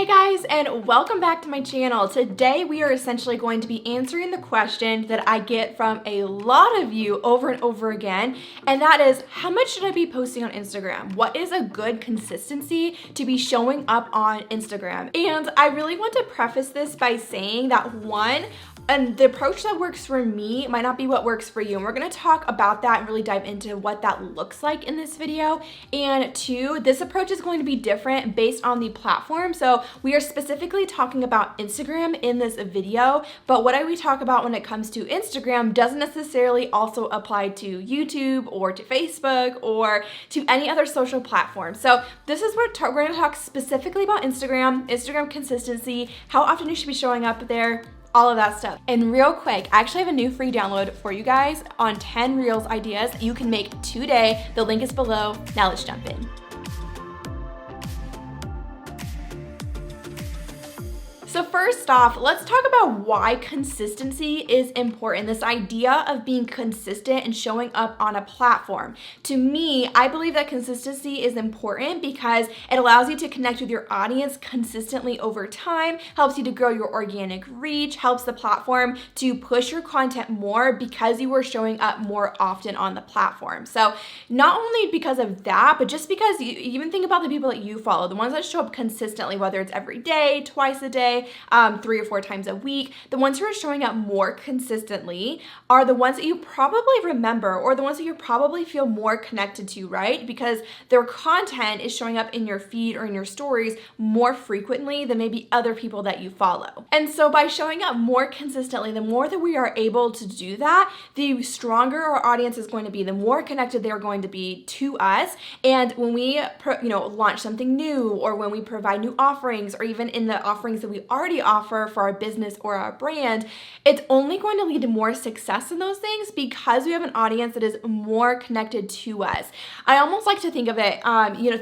Hey guys, and welcome back to my channel. Today we are essentially going to be answering the question that I get from a lot of you over and over again, and that is, how much should I be posting on Instagram? What is a good consistency to be showing up on Instagram? And I really want to preface this by saying that and the approach that works for me might not be what works for you. And we're gonna talk about that and really dive into what that looks like in this video. And two, this approach is going to be different based on the platform. So we are specifically talking about Instagram in this video, but what we talk about when it comes to Instagram doesn't necessarily also apply to YouTube or to Facebook or to any other social platform. So this is what we're gonna talk specifically about Instagram consistency, how often you should be showing up there, all of that stuff. And real quick, I actually have a new free download for you guys on 10 Reels ideas you can make today. The link is below. Now let's jump in. So first off, let's talk about why consistency is important. This idea of being consistent and showing up on a platform. To me, I believe that consistency is important because it allows you to connect with your audience consistently over time, helps you to grow your organic reach, helps the platform to push your content more because you are showing up more often on the platform. So not only because of that, but just because you even think about the people that you follow, the ones that show up consistently, whether it's every day, twice a day, 3 or 4 times a week, the ones who are showing up more consistently are the ones that you probably remember or the ones that you probably feel more connected to, right? Because their content is showing up in your feed or in your stories more frequently than maybe other people that you follow. And so by showing up more consistently, the more that we are able to do that, the stronger our audience is going to be, the more connected they're going to be to us. And when we launch something new, or when we provide new offerings, or even in the offerings that we already offer for our business or our brand, it's only going to lead to more success in those things because we have an audience that is more connected to us. I almost like to think of it,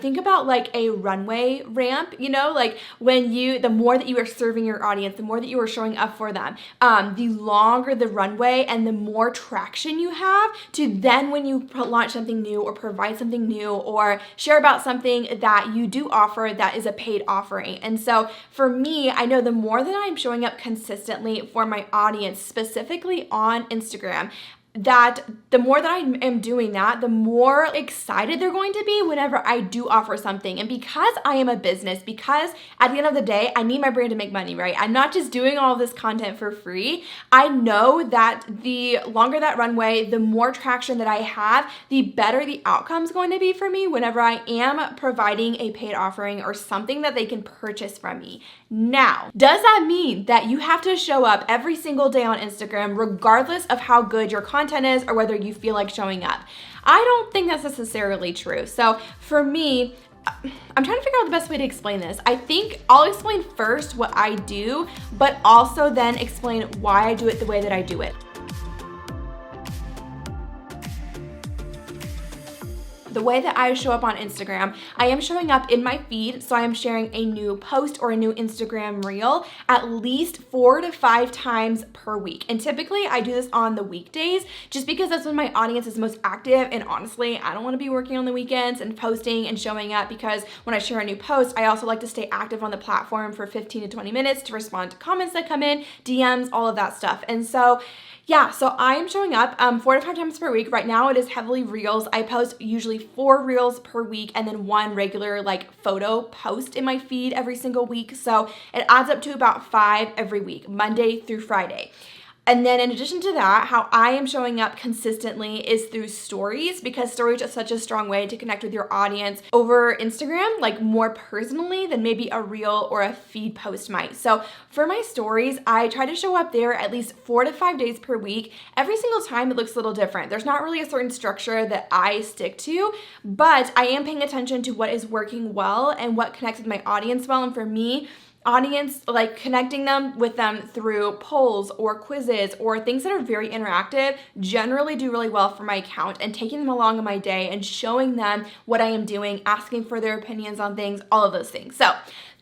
think about like a runway ramp, like the more that you are serving your audience, the more that you are showing up for them, the longer the runway and the more traction you have to then when you launch something new or provide something new or share about something that you do offer that is a paid offering. And so for me, I know the more that I'm showing up consistently for my audience, specifically on Instagram, that the more that I am doing that, the more excited they're going to be whenever I do offer something. And because I am a business, because at the end of the day, I need my brand to make money, right? I'm not just doing all of this content for free. I know that the longer that runway, the more traction that I have, the better the outcome is going to be for me whenever I am providing a paid offering or something that they can purchase from me. Now, does that mean that you have to show up every single day on Instagram, regardless of how good your content is or whether you feel like showing up? I don't think that's necessarily true. So for me, I'm trying to figure out the best way to explain this. I think I'll explain first what I do, but also then explain why I do it the way that I do it. The way that I show up on Instagram, I am showing up in my feed, so I am sharing a new post or a new Instagram reel at least 4 to 5 times per week. And typically I do this on the weekdays just because that's when my audience is most active. And honestly, I don't want to be working on the weekends and posting and showing up, because when I share a new post, I also like to stay active on the platform for 15 to 20 minutes to respond to comments that come in, DMs, all of that stuff. And so yeah, so I'm showing up 4 to 5 times per week. Right now it is heavily reels. I post usually 4 reels per week and then 1 regular photo post in my feed every single week. So it adds up to about 5 every week, Monday through Friday. And then in addition to that, how I am showing up consistently is through stories, because stories are such a strong way to connect with your audience over Instagram, more personally than maybe a reel or a feed post might. So for my stories, I try to show up there at least 4 to 5 days per week. Every single time it looks a little different. There's not really a certain structure that I stick to, but I am paying attention to what is working well and what connects with my audience well. And for me, audience, connecting them with them through polls or quizzes or things that are very interactive, generally do really well for my account, and taking them along in my day and showing them what I am doing, asking for their opinions on things, all of those things. So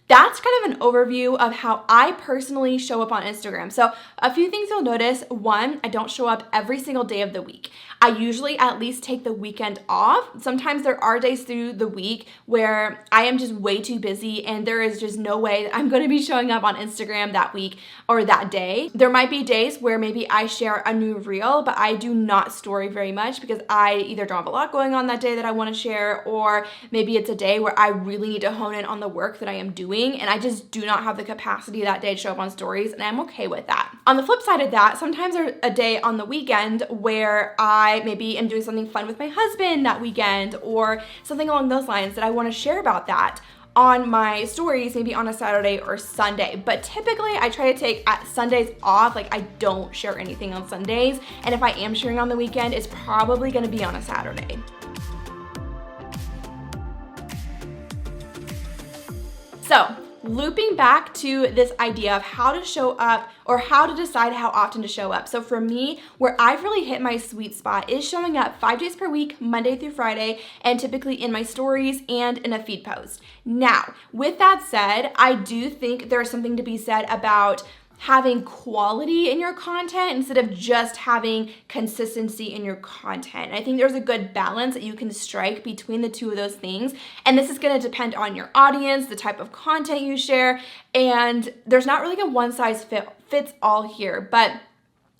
that's kind of an overview of how I personally show up on Instagram. So a few things you'll notice. One, I don't show up every single day of the week. I usually at least take the weekend off. Sometimes there are days through the week where I am just way too busy and there is just no way that I'm going to be showing up on Instagram that week or that day. There might be days where maybe I share a new reel, but I do not story very much because I either don't have a lot going on that day that I want to share, or maybe it's a day where I really need to hone in on the work that I am doing and I just do not have the capacity that day to show up on stories, and I'm okay with that. On the flip side of that, sometimes there's a day on the weekend where I maybe am doing something fun with my husband that weekend or something along those lines that I want to share about that on my stories, maybe on a Saturday or Sunday. But typically I try to take Sundays off. Like, I don't share anything on Sundays, and if I am sharing on the weekend, it's probably going to be on a Saturday. So looping back to this idea of how to show up or how to decide how often to show up. So for me, where I've really hit my sweet spot is showing up 5 days per week, Monday through Friday, and typically in my stories and in a feed post. Now, with that said, I do think there's something to be said about having quality in your content instead of just having consistency in your content. I think there's a good balance that you can strike between the two of those things. And this is going to depend on your audience, the type of content you share, and there's not really a one size fits all here. But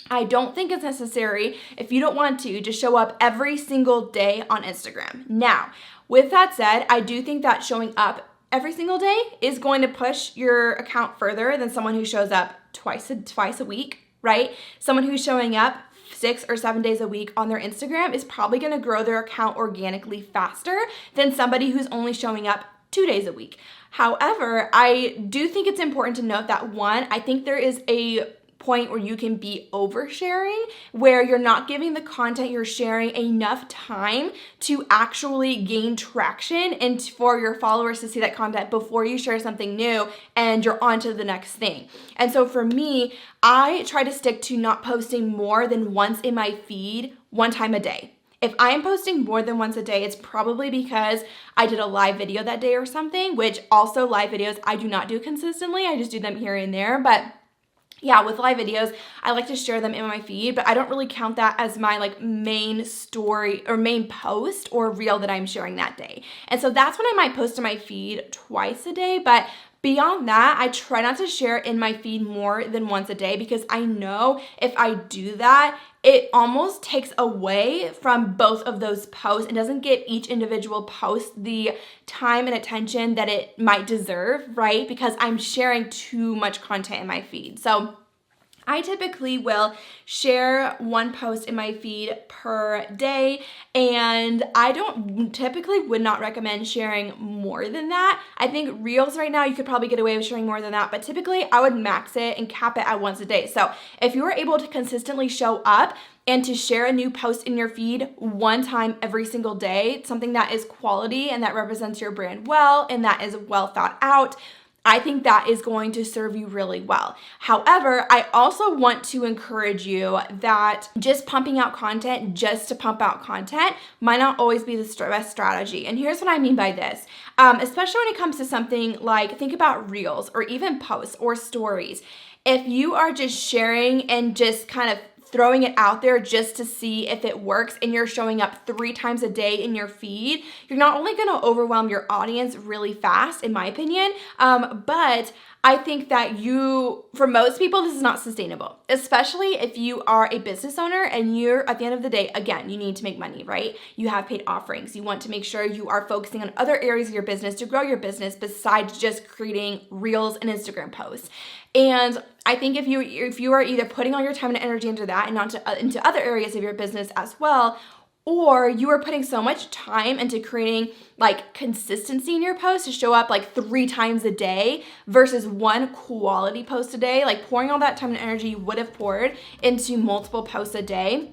I don't think it's necessary, if you don't want to, just show up every single day on Instagram. Now, with that said, I do think that showing up every single day is going to push your account further than someone who shows up twice a week, right? Someone who's showing up 6 or 7 days a week on their Instagram is probably going to grow their account organically faster than somebody who's only showing up 2 days a week. However, I do think it's important to note that, one, I think there is a point where you can be oversharing, where you're not giving the content you're sharing enough time to actually gain traction and for your followers to see that content before you share something new and you're on to the next thing. And so for me, I try to stick to not posting more than once in my feed, one time a day. If I'm posting more than once a day, it's probably because I did a live video that day or something, which also live videos I do not do consistently. I just do them here and there. But yeah, with live videos, I like to share them in my feed, but I don't really count that as my main story or main post or reel that I'm sharing that day. And so that's when I might post in my feed twice a day, but beyond that, I try not to share in my feed more than once a day, because I know if I do that, it almost takes away from both of those posts and doesn't give each individual post the time and attention that it might deserve, right? Because I'm sharing too much content in my feed. So I typically will share one post in my feed per day, and I would not recommend sharing more than that. I think reels right now, you could probably get away with sharing more than that, but typically I would max it and cap it at once a day. So if you are able to consistently show up and to share a new post in your feed one time every single day, something that is quality and that represents your brand well and that is well thought out, I think that is going to serve you really well. However, I also want to encourage you that just pumping out content just to pump out content might not always be the best strategy. And here's what I mean by this. Especially when it comes to something like, think about reels or even posts or stories. If you are just sharing and just kind of throwing it out there just to see if it works, and you're showing up 3 times a day in your feed, you're not only going to overwhelm your audience really fast, in my opinion, but I think that for most people, this is not sustainable, especially if you are a business owner and you're, at the end of the day, again, you need to make money, right? You have paid offerings. You want to make sure you are focusing on other areas of your business to grow your business besides just creating reels and Instagram posts. And I think if you are either putting all your time and energy into that and not into other areas of your business as well, or you are putting so much time into creating consistency in your posts to show up 3 times a day versus one quality post a day, pouring all that time and energy you would have poured into multiple posts a day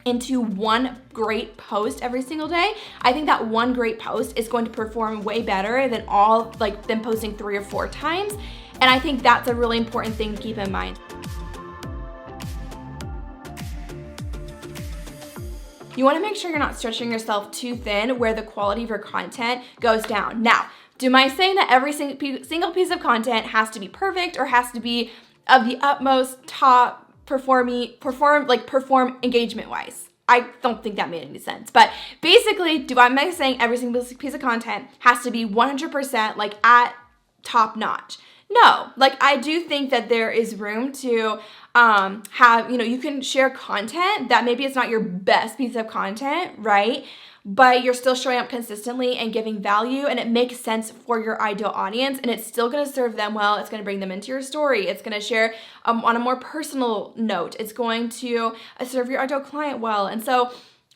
into one great post every single day, I think that one great post is going to perform way better than them posting 3 or 4 times. And I think that's a really important thing to keep in mind. You want to make sure you're not stretching yourself too thin where the quality of your content goes down. Now, am I saying that every single piece of content has to be perfect or has to be of the utmost top perform engagement wise? I don't think that made any sense. But basically, am I saying every single piece of content has to be 100% like at top notch? No, like I do think that there is room to have, you can share content that maybe it's not your best piece of content, right? But you're still showing up consistently and giving value, and it makes sense for your ideal audience, and it's still going to serve them well. It's going to bring them into your story. It's going to share on a more personal note. It's going to serve your ideal client well. And so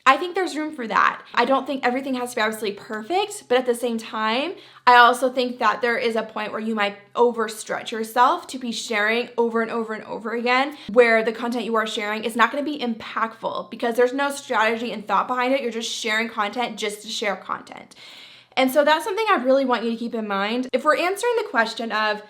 I think there's room for that. I don't think everything has to be absolutely perfect, but at the same time, I also think that there is a point where you might overstretch yourself to be sharing over and over and over again, where the content you are sharing is not going to be impactful because there's no strategy and thought behind it. You're just sharing content just to share content. And so that's something I really want you to keep in mind. If we're answering the question of,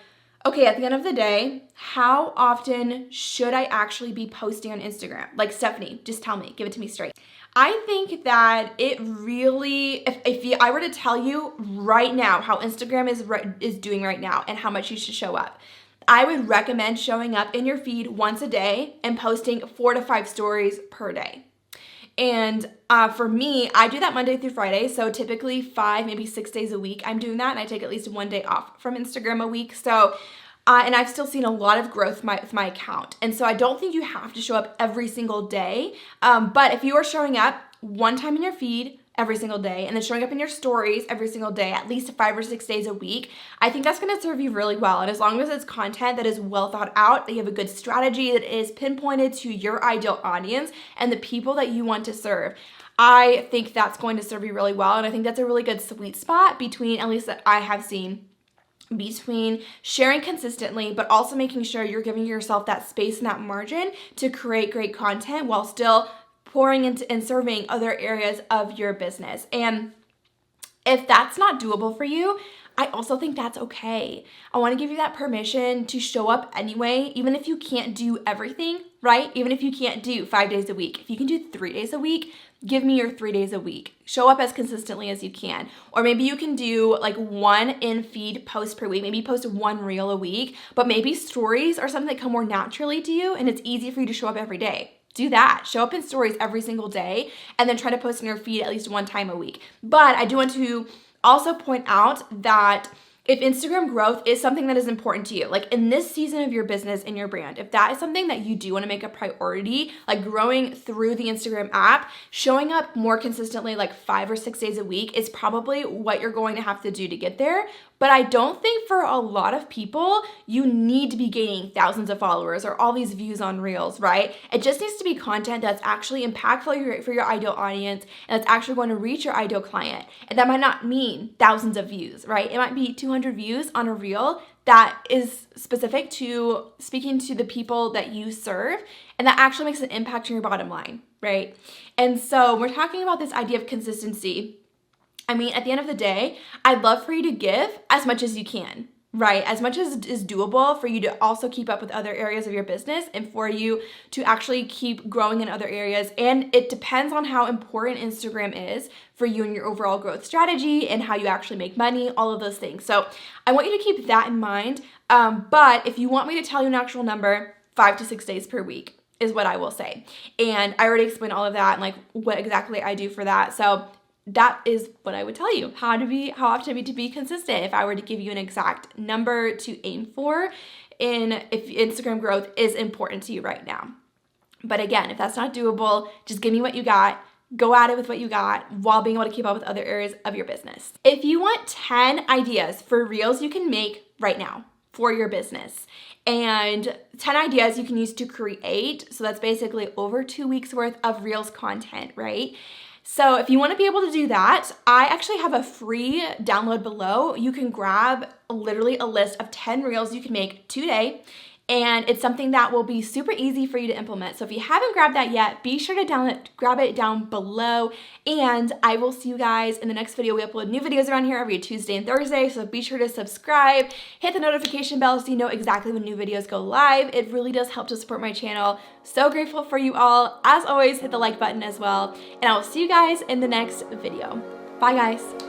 okay, at the end of the day, how often should I actually be posting on Instagram? Like, Stephanie, just tell me, give it to me straight. I think that it really, if I were to tell you right now how Instagram is doing right now and how much you should show up, I would recommend showing up in your feed once a day and posting 4 to 5 stories per day. And for me, I do that Monday through Friday. So typically 5, maybe 6 days a week, I'm doing that. And I take at least 1 day off from Instagram a week. So, and I've still seen a lot of growth with my account. And so I don't think you have to show up every single day. But if you are showing up one time in your feed every single day and then showing up in your stories every single day, at least 5 or 6 days a week, I think that's going to serve you really well. And as long as it's content that is well thought out, that you have a good strategy that is pinpointed to your ideal audience and the people that you want to serve, I think that's going to serve you really well. And I think that's a really good sweet spot between, at least that I have seen, between sharing consistently, but also making sure you're giving yourself that space and that margin to create great content while still pouring into and serving other areas of your business. And if that's not doable for you, I also think that's okay. I want to give you that permission to show up anyway, even if you can't do everything, right? Even if you can't do 5 days a week. If you can do 3 days a week, give me your 3 days a week. Show up as consistently as you can. Or maybe you can do like 1 in-feed post per week. Maybe post 1 reel a week, but maybe stories are something that come more naturally to you and it's easy for you to show up every day. Do that. Show up in stories every single day and then try to post in your feed at least 1 time a week. But I do want to also point out that if Instagram growth is something that is important to you, like in this season of your business and your brand, if that is something that you do want to make a priority, like growing through the Instagram app, showing up more consistently, like 5 or 6 days a week is probably what you're going to have to do to get there. But I don't think for a lot of people, you need to be gaining thousands of followers or all these views on Reels, right? It just needs to be content that's actually impactful for your ideal audience and that's actually going to reach your ideal client. And that might not mean thousands of views, right? It might be 200 views on a Reel that is specific to speaking to the people that you serve and that actually makes an impact on your bottom line, right? And so we're talking about this idea of consistency. I mean, at the end of the day, I'd love for you to give as much as you can, right? As much as is doable for you to also keep up with other areas of your business and for you to actually keep growing in other areas. And it depends on how important Instagram is for you and your overall growth strategy and how you actually make money, all of those things. So I want you to keep that in mind. But if you want me to tell you an actual number, 5 to 6 days per week is what I will say. And I already explained all of that and like what exactly I do for that. So that is what I would tell you, how often to be consistent if I were to give you an exact number to aim for if Instagram growth is important to you right now. But again, if that's not doable, just give me what you got. Go at it with what you got while being able to keep up with other areas of your business. If you want 10 ideas for Reels you can make right now for your business and 10 ideas you can use to create, so that's basically over 2 weeks worth of Reels content, right? So if you want to be able to do that, I actually have a free download below. You can grab literally a list of 10 Reels you can make today. And it's something that will be super easy for you to implement. So if you haven't grabbed that yet, be sure to grab it down below. And I will see you guys in the next video. We upload new videos around here every Tuesday and Thursday. So be sure to subscribe, hit the notification bell so you know exactly when new videos go live. It really does help to support my channel. So grateful for you all. As always, hit the like button as well. And I will see you guys in the next video. Bye guys.